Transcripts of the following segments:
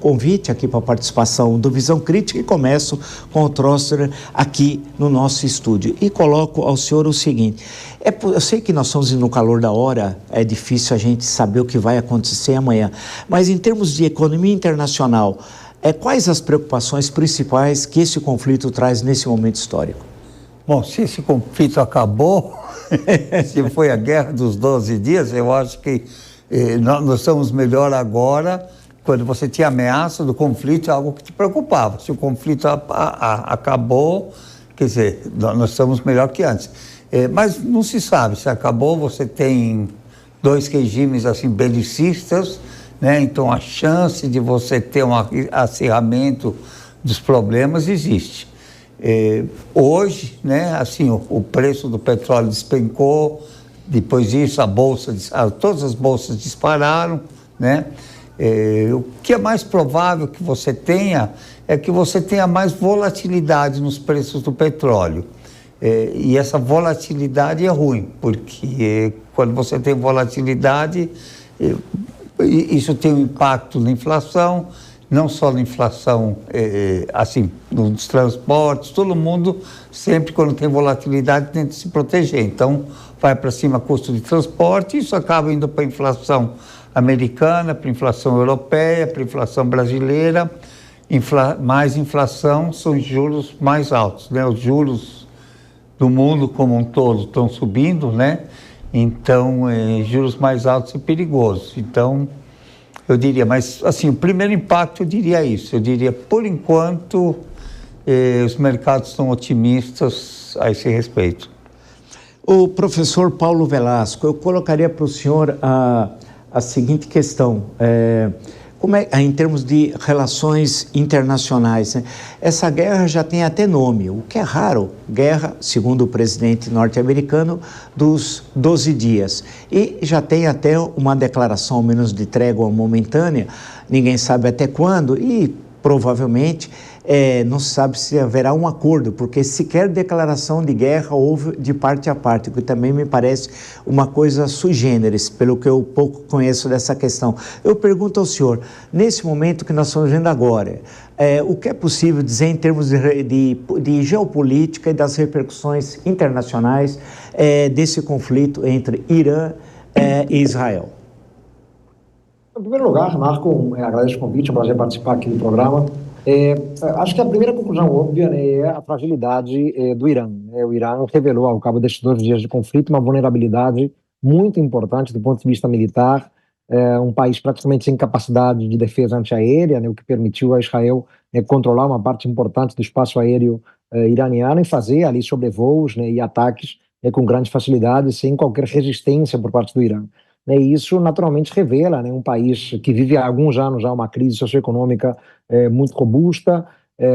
convite aqui para a participação do Visão Crítica e começo com o Trosser aqui no nosso estúdio. E coloco ao senhor o seguinte, eu sei que nós estamos no calor da hora, é difícil a gente saber o que vai acontecer amanhã, mas em termos de economia internacional, quais as preocupações principais que esse conflito traz nesse momento histórico? Bom, se esse conflito acabou, se foi a guerra dos 12 dias, eu acho que nós estamos melhor agora. Quando você tinha ameaça do conflito, é algo que te preocupava. Se o conflito acabou, quer dizer, nós estamos melhor que antes. Mas não se sabe, se acabou, você tem dois regimes assim belicistas, né? Então a chance de você ter um acirramento dos problemas existe. Hoje, né, assim, o preço do petróleo despencou, depois disso todas as bolsas dispararam, né? O que é mais provável que você tenha é que você tenha mais volatilidade nos preços do petróleo. E essa volatilidade é ruim, porque quando você tem volatilidade, isso tem um impacto na inflação, não só na inflação, assim, nos transportes, todo mundo, sempre quando tem volatilidade, tenta se proteger. Então, vai para cima custo de transporte, isso acaba indo para a inflação americana, para a inflação europeia, para a inflação brasileira. Mais inflação são os juros mais altos, né? Os juros do mundo como um todo estão subindo, né? Então, juros mais altos é perigoso. Então, eu diria, mas assim, o primeiro impacto eu diria isso. Eu diria, por enquanto, os mercados estão otimistas a esse respeito. O professor Paulo Velasco, eu colocaria para o senhor a seguinte questão, como em termos de relações internacionais, né? Essa guerra já tem até nome, o que é raro, guerra, segundo o presidente norte-americano, dos 12 dias. E já tem até uma declaração, ao menos de trégua momentânea, ninguém sabe até quando, e provavelmente não se sabe se haverá um acordo, porque sequer declaração de guerra houve de parte a parte, o que também me parece uma coisa sui generis, pelo que eu pouco conheço dessa questão. Eu pergunto ao senhor, nesse momento que nós estamos vendo agora, o que é possível dizer em termos de geopolítica e das repercussões internacionais desse conflito entre Irã e Israel? Em primeiro lugar, Marco, agradeço o convite, é um prazer participar aqui do programa. Acho que a primeira conclusão óbvia, né, é a fragilidade do Irã. O Irã revelou, ao cabo destes 2 dias de conflito, uma vulnerabilidade muito importante do ponto de vista militar, um país praticamente sem capacidade de defesa antiaérea, né, o que permitiu a Israel controlar uma parte importante do espaço aéreo iraniano e fazer ali sobrevoos, né, e ataques com grande facilidade, sem qualquer resistência por parte do Irã. E isso naturalmente revela, né, um país que vive há alguns anos já uma crise socioeconômica muito robusta,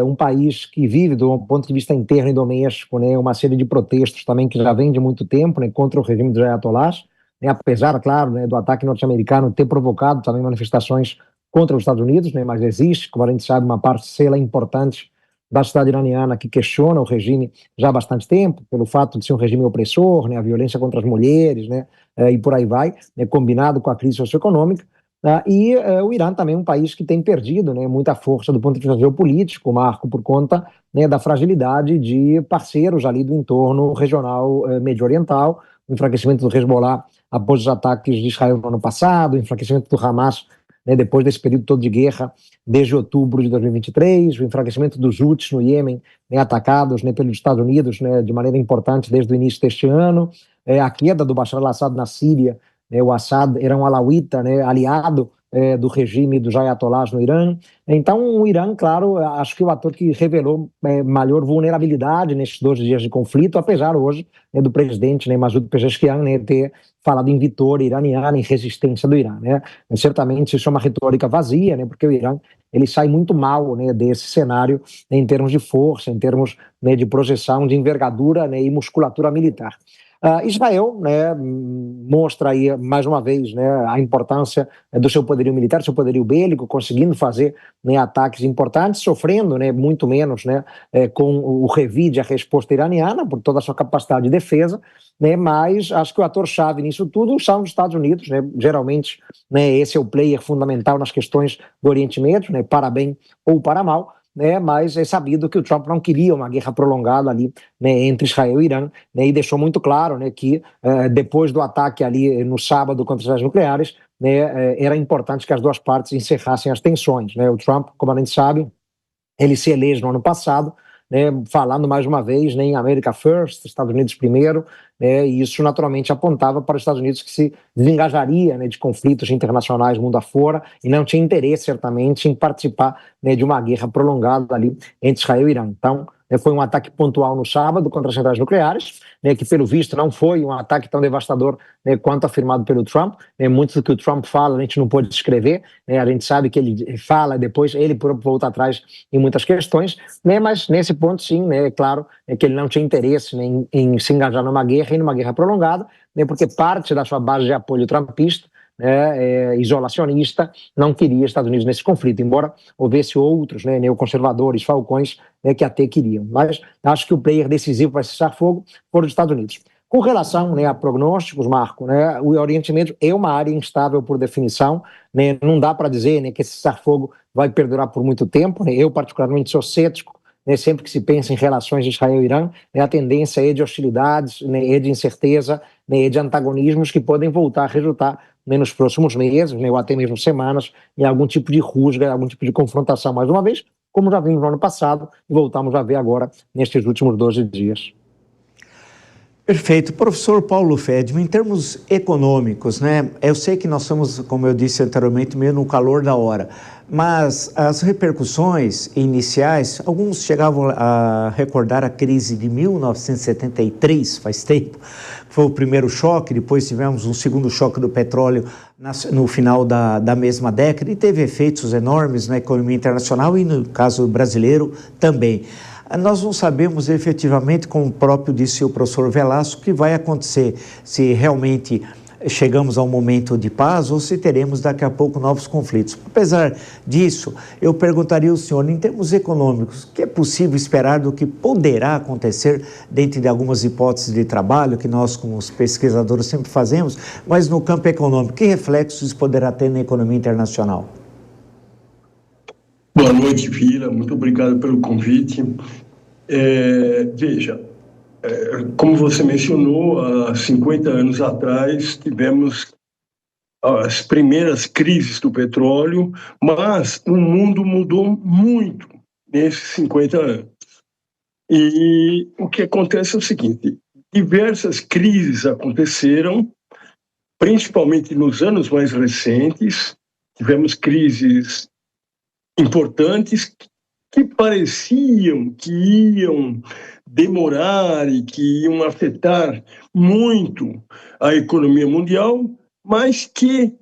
um país que vive do ponto de vista interno e doméstico, né, uma série de protestos também que já vem de muito tempo, né, contra o regime dos ayatollahs, né, apesar, claro, né, do ataque norte-americano ter provocado também manifestações contra os Estados Unidos, né, mas existe, como a gente sabe, uma parcela importante da sociedade iraniana que questiona o regime já há bastante tempo, pelo fato de ser um regime opressor, né, a violência contra as mulheres, né, e por aí vai, né, combinado com a crise socioeconômica. E o Irã também é um país que tem perdido, né, muita força do ponto de vista geopolítico, Marco, por conta, né, da fragilidade de parceiros ali do entorno regional medio-oriental, o enfraquecimento do Hezbollah após os ataques de Israel no ano passado, o enfraquecimento do Hamas, né, depois desse período todo de guerra, desde outubro de 2023, o enfraquecimento dos Houthis no Iêmen, né, atacados, né, pelos Estados Unidos, né, de maneira importante desde o início deste ano, a queda do Bashar al-Assad na Síria, né, o Assad era um alauíta, né, aliado do regime dos ayatollahs no Irã. Então, o Irã, claro, acho que o ator que revelou maior vulnerabilidade nesses 2 dias de conflito, apesar hoje, né, do presidente, né, Masoud Pezeshkian, né, ter falado em vitória iraniana, em resistência do Irã, né? Certamente isso é uma retórica vazia, né, porque o Irã ele sai muito mal, né, desse cenário, né, em termos de força, em termos, né, de projeção, de envergadura, né, e musculatura militar. Israel, né, mostra aí mais uma vez, né, a importância do seu poderio militar, do seu poderio bélico, conseguindo fazer, né, ataques importantes, sofrendo, né, muito menos, né, com o revide, a resposta iraniana, por toda a sua capacidade de defesa, né, mas acho que o ator-chave nisso tudo são os Estados Unidos, né, geralmente, né, esse é o player fundamental nas questões do Oriente Médio, né, para bem ou para mal, né, mas é sabido que o Trump não queria uma guerra prolongada ali, né, entre Israel e Irã, né, e deixou muito claro, né, que depois do ataque ali no sábado contra as armas nucleares, né, era importante que as duas partes encerrassem as tensões, né. O Trump, como a gente sabe, ele se elege no ano passado, né, falando mais uma vez, né, em America First, Estados Unidos primeiro, né, e isso naturalmente apontava para os Estados Unidos que se desengajaria, né, de conflitos internacionais mundo afora e não tinha interesse certamente em participar, né, de uma guerra prolongada ali entre Israel e Irã. Então, foi um ataque pontual no sábado contra as centrais nucleares, né, que pelo visto não foi um ataque tão devastador, né, quanto afirmado pelo Trump, né, muito do que o Trump fala a gente não pode descrever, né, a gente sabe que ele fala depois, ele próprio volta atrás em muitas questões, né, mas nesse ponto sim, né, é claro que ele não tinha interesse, né, em se engajar numa guerra e numa guerra prolongada, né, porque parte da sua base de apoio trumpista, né, isolacionista, não queria Estados Unidos nesse conflito, embora houvesse outros, né, neoconservadores, falcões, né, que até queriam. Mas acho que o player decisivo para cessar fogo foram os Estados Unidos. Com relação, né, a prognósticos, Marco, né, o Oriente Médio é uma área instável por definição, né, não dá para dizer, né, que esse cessar-fogo vai perdurar por muito tempo, né, eu particularmente sou cético, né, sempre que se pensa em relações de Israel e Irã, né, a tendência é de hostilidades, né, é de incerteza, né, é de antagonismos que podem voltar a resultar, né, nos próximos meses, né, ou até mesmo semanas, em algum tipo de rusga, algum tipo de confrontação mais uma vez, como já vimos no ano passado e voltamos a ver agora nestes últimos 12 dias. Perfeito. Professor Paulo Fedman, em termos econômicos, né, eu sei que nós estamos, como eu disse anteriormente, meio no calor da hora, mas as repercussões iniciais, alguns chegavam a recordar a crise de 1973, faz tempo, foi o primeiro choque, depois tivemos um segundo choque do petróleo no final da mesma década e teve efeitos enormes na economia internacional e no caso brasileiro também. Nós não sabemos efetivamente, como o próprio disse o professor Velasco, o que vai acontecer, se realmente chegamos a um momento de paz ou se teremos daqui a pouco novos conflitos. Apesar disso, eu perguntaria ao senhor, em termos econômicos, o que é possível esperar do que poderá acontecer dentro de algumas hipóteses de trabalho que nós, como os pesquisadores, sempre fazemos, mas no campo econômico, que reflexos isso poderá ter na economia internacional? Boa noite, Vila. Muito obrigado pelo convite. Veja, como você mencionou, há 50 anos atrás tivemos as primeiras crises do petróleo, mas o mundo mudou muito nesses 50 anos. E o que acontece é o seguinte, diversas crises aconteceram, principalmente nos anos mais recentes, tivemos crises importantes que pareciam que iam demorar e que iam afetar muito a economia mundial, mas que,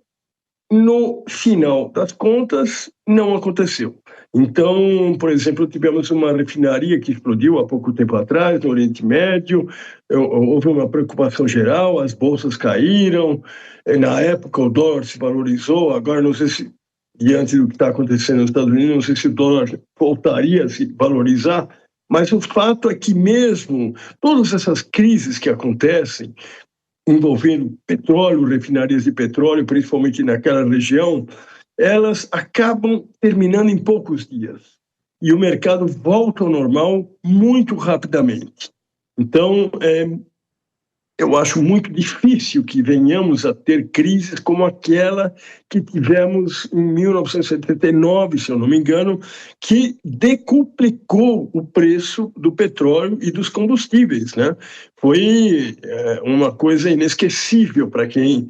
no final das contas, não aconteceu. Então, por exemplo, tivemos uma refinaria que explodiu há pouco tempo atrás, no Oriente Médio, houve uma preocupação geral, as bolsas caíram, na época o dólar se valorizou, agora não sei se diante do que está acontecendo nos Estados Unidos, não sei se o dólar voltaria a se valorizar, mas o fato é que mesmo todas essas crises que acontecem, envolvendo petróleo, refinarias de petróleo, principalmente naquela região, elas acabam terminando em poucos dias. E o mercado volta ao normal muito rapidamente. Então, eu acho muito difícil que venhamos a ter crises como aquela que tivemos em 1979, se eu não me engano, que decuplicou o preço do petróleo e dos combustíveis, né? Foi uma coisa inesquecível para quem,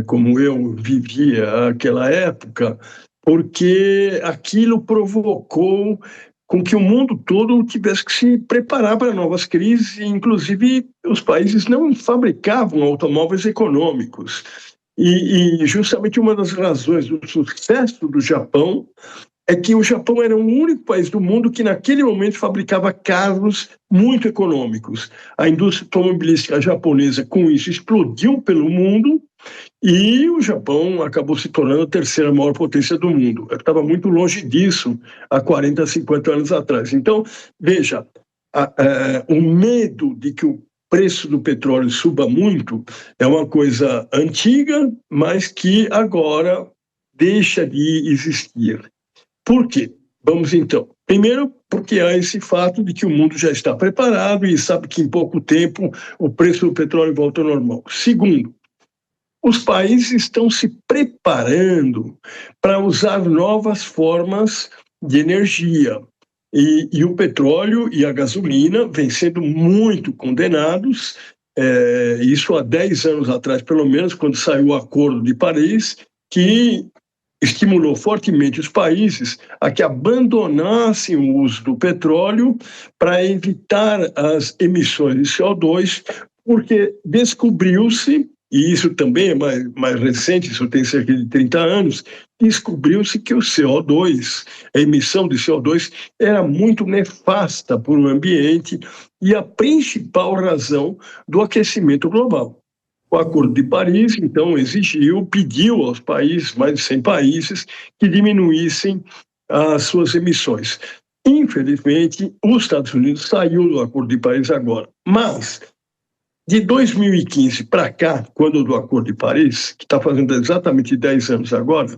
como eu, vivia aquela época, porque aquilo provocou com que o mundo todo tivesse que se preparar para novas crises, e inclusive os países não fabricavam automóveis econômicos. E justamente uma das razões do sucesso do Japão é que o Japão era o único país do mundo que naquele momento fabricava carros muito econômicos. A indústria automobilística japonesa, com isso, explodiu pelo mundo e o Japão acabou se tornando a terceira maior potência do mundo. Eu estava muito longe disso há 40, 50 anos atrás. Então, veja, o medo de que o preço do petróleo suba muito é uma coisa antiga, mas que agora deixa de existir. Por quê? Vamos então. Primeiro, porque há esse fato de que o mundo já está preparado e sabe que em pouco tempo o preço do petróleo volta ao normal. Segundo, os países estão se preparando para usar novas formas de energia. E o petróleo e a gasolina vêm sendo muito condenados, isso há 10 anos atrás, pelo menos, quando saiu o Acordo de Paris, que estimulou fortemente os países a que abandonassem o uso do petróleo para evitar as emissões de CO2, porque descobriu-se, e isso também é mais recente, isso tem cerca de 30 anos, descobriu-se que o CO2, a emissão de CO2, era muito nefasta para o ambiente e a principal razão do aquecimento global. O Acordo de Paris, então, pediu aos países, mais de 100 países, que diminuíssem as suas emissões. Infelizmente, os Estados Unidos saiu do Acordo de Paris agora. Mas, de 2015 para cá, quando do Acordo de Paris, que está fazendo exatamente 10 anos agora,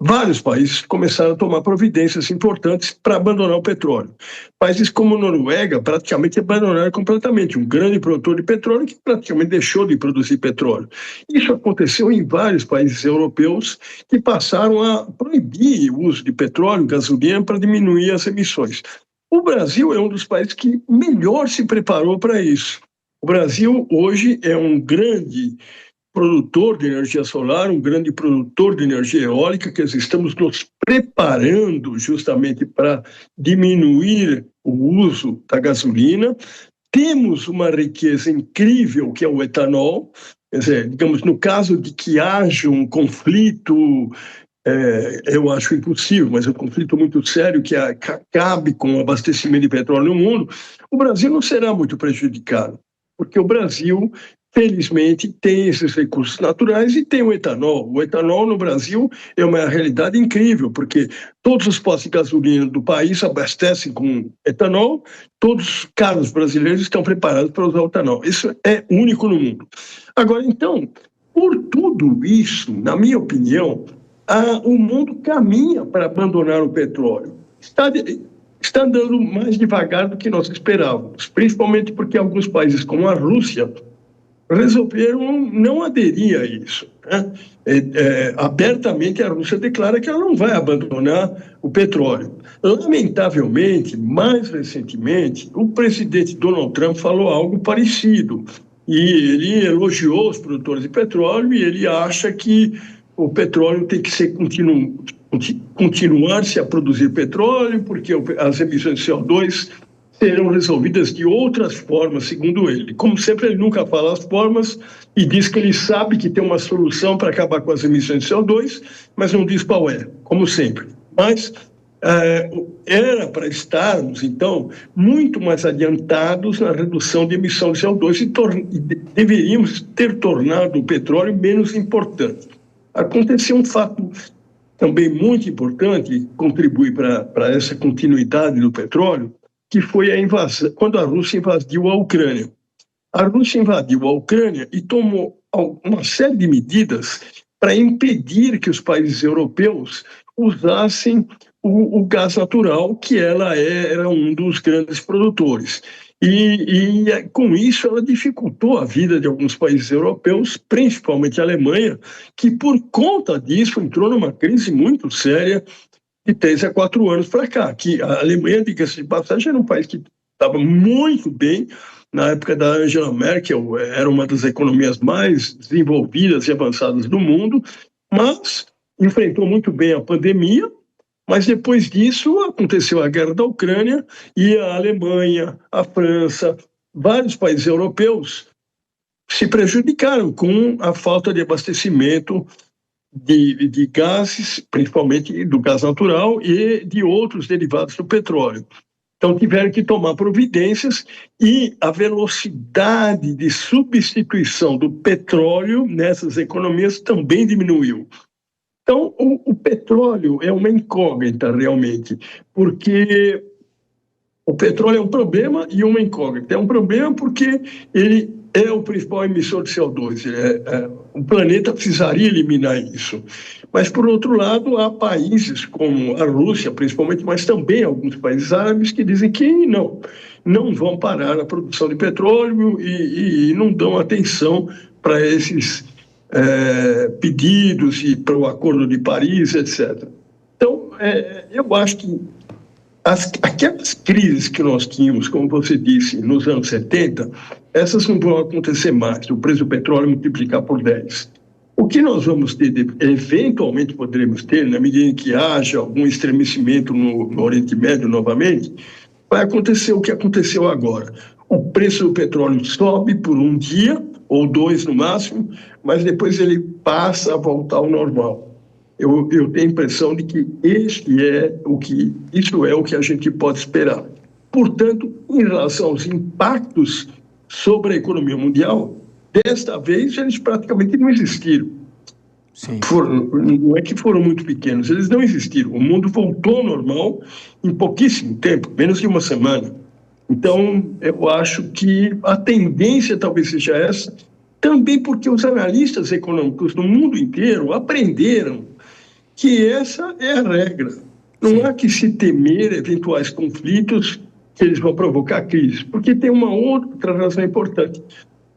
vários países começaram a tomar providências importantes para abandonar o petróleo. Países como a Noruega praticamente abandonaram completamente, um grande produtor de petróleo que praticamente deixou de produzir petróleo. Isso aconteceu em vários países europeus que passaram a proibir o uso de petróleo, gasolina, para diminuir as emissões. O Brasil é um dos países que melhor se preparou para isso. O Brasil hoje é um grande produtor de energia solar, um grande produtor de energia eólica, que nós estamos nos preparando justamente para diminuir o uso da gasolina. Temos uma riqueza incrível, que é o etanol. Quer dizer, digamos, no caso de que haja um conflito, eu acho impossível, mas é um conflito muito sério que acabe com o abastecimento de petróleo no mundo, o Brasil não será muito prejudicado, porque o Brasil, felizmente, tem esses recursos naturais e tem o etanol. O etanol no Brasil é uma realidade incrível, porque todos os postos de gasolina do país abastecem com etanol, todos os carros brasileiros estão preparados para usar o etanol. Isso é único no mundo. Agora, então, por tudo isso, na minha opinião, o mundo caminha para abandonar o petróleo. Está andando mais devagar do que nós esperávamos, principalmente porque alguns países, como a Rússia, resolveram não aderir a isso. Né? Abertamente, a Rússia declara que ela não vai abandonar o petróleo. Lamentavelmente, mais recentemente, o presidente Donald Trump falou algo parecido. E ele elogiou os produtores de petróleo e ele acha que o petróleo tem que continuar-se a produzir petróleo, porque as emissões de CO2 serão resolvidas de outras formas, segundo ele. Como sempre, ele nunca fala as formas e diz que ele sabe que tem uma solução para acabar com as emissões de CO2, mas não diz qual é, como sempre. Mas era para estarmos, então, muito mais adiantados na redução de emissão de CO2 e deveríamos ter tornado o petróleo menos importante. Aconteceu um fato também muito importante, que contribui para essa continuidade do petróleo, que foi a invasão, quando a Rússia invadiu a Ucrânia. A Rússia invadiu a Ucrânia e tomou uma série de medidas para impedir que os países europeus usassem o gás natural, que ela era um dos grandes produtores. E com isso ela dificultou a vida de alguns países europeus, principalmente a Alemanha, que por conta disso entrou numa crise muito séria de 3 a 4 anos para cá. Que a Alemanha, diga-se de passagem, era um país que estava muito bem. Na época da Angela Merkel, era uma das economias mais desenvolvidas e avançadas do mundo, mas enfrentou muito bem a pandemia. Mas depois disso aconteceu a guerra da Ucrânia e a Alemanha, a França, vários países europeus se prejudicaram com a falta de abastecimento de gases, principalmente do gás natural e de outros derivados do petróleo. Então, tiveram que tomar providências e a velocidade de substituição do petróleo nessas economias também diminuiu. Então, o petróleo é uma incógnita, realmente, porque o petróleo é um problema e uma incógnita. É um problema porque ele é o principal emissor de CO2. O planeta precisaria eliminar isso. Mas, por outro lado, há países como a Rússia, principalmente, mas também alguns países árabes que dizem que não vão parar a produção de petróleo e não dão atenção para esses pedidos e para o Acordo de Paris, etc. Então, eu acho que aquelas crises que nós tínhamos, como você disse, nos anos 70, essas não vão acontecer mais, o preço do petróleo multiplicar por 10. O que nós vamos ter, eventualmente poderemos ter, na medida em que haja algum estremecimento no Oriente Médio novamente, vai acontecer o que aconteceu agora. O preço do petróleo sobe por um dia, ou 2 no máximo, mas depois ele passa a voltar ao normal. Eu tenho a impressão de que isso é o que a gente pode esperar. Portanto, em relação aos impactos sobre a economia mundial, desta vez eles praticamente não existiram. Sim. Não é que foram muito pequenos, eles não existiram. O mundo voltou ao normal em pouquíssimo tempo, menos de uma semana. Então, eu acho que a tendência talvez seja essa, também porque os analistas econômicos no mundo inteiro aprenderam que essa é a regra. Não há que se temer eventuais conflitos que eles vão provocar crise, porque tem uma outra razão importante.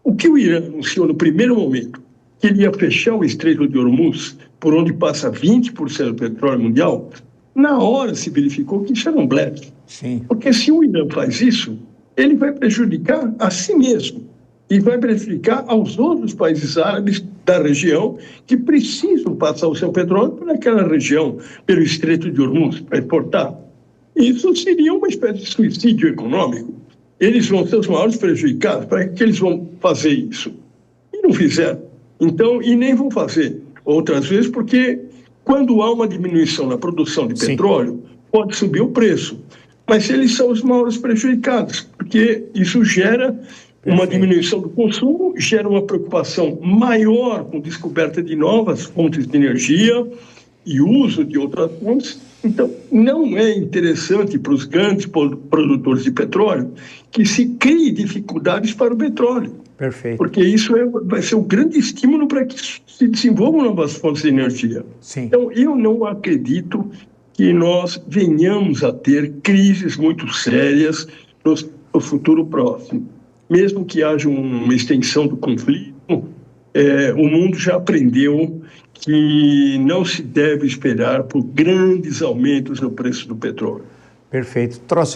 O que o Irã anunciou no primeiro momento, que ele ia fechar o Estreito de Hormuz, por onde passa 20% do petróleo mundial, na hora se verificou que isso era um blefe. Sim. Porque se o Irã faz isso, ele vai prejudicar a si mesmo e vai prejudicar aos outros países árabes da região que precisam passar o seu petróleo por aquela região, pelo Estreito de Hormuz, para exportar. Isso seria uma espécie de suicídio econômico. Eles vão ser os maiores prejudicados. Para que eles vão fazer isso? E não fizeram. Então, e nem vão fazer outras vezes, porque quando há uma diminuição na produção de petróleo, pode subir o preço. Mas eles são os maiores prejudicados, porque isso gera uma diminuição do consumo, gera uma preocupação maior com descoberta de novas fontes de energia e uso de outras fontes. Então, não é interessante para os grandes produtores de petróleo que se criem dificuldades para o petróleo. Perfeito. Porque isso vai ser um grande estímulo para que se desenvolvam novas fontes de energia. Sim. Então, eu não acredito que nós venhamos a ter crises muito sérias no futuro próximo. Mesmo que haja uma extensão do conflito, o mundo já aprendeu que não se deve esperar por grandes aumentos no preço do petróleo. Perfeito. Trouxe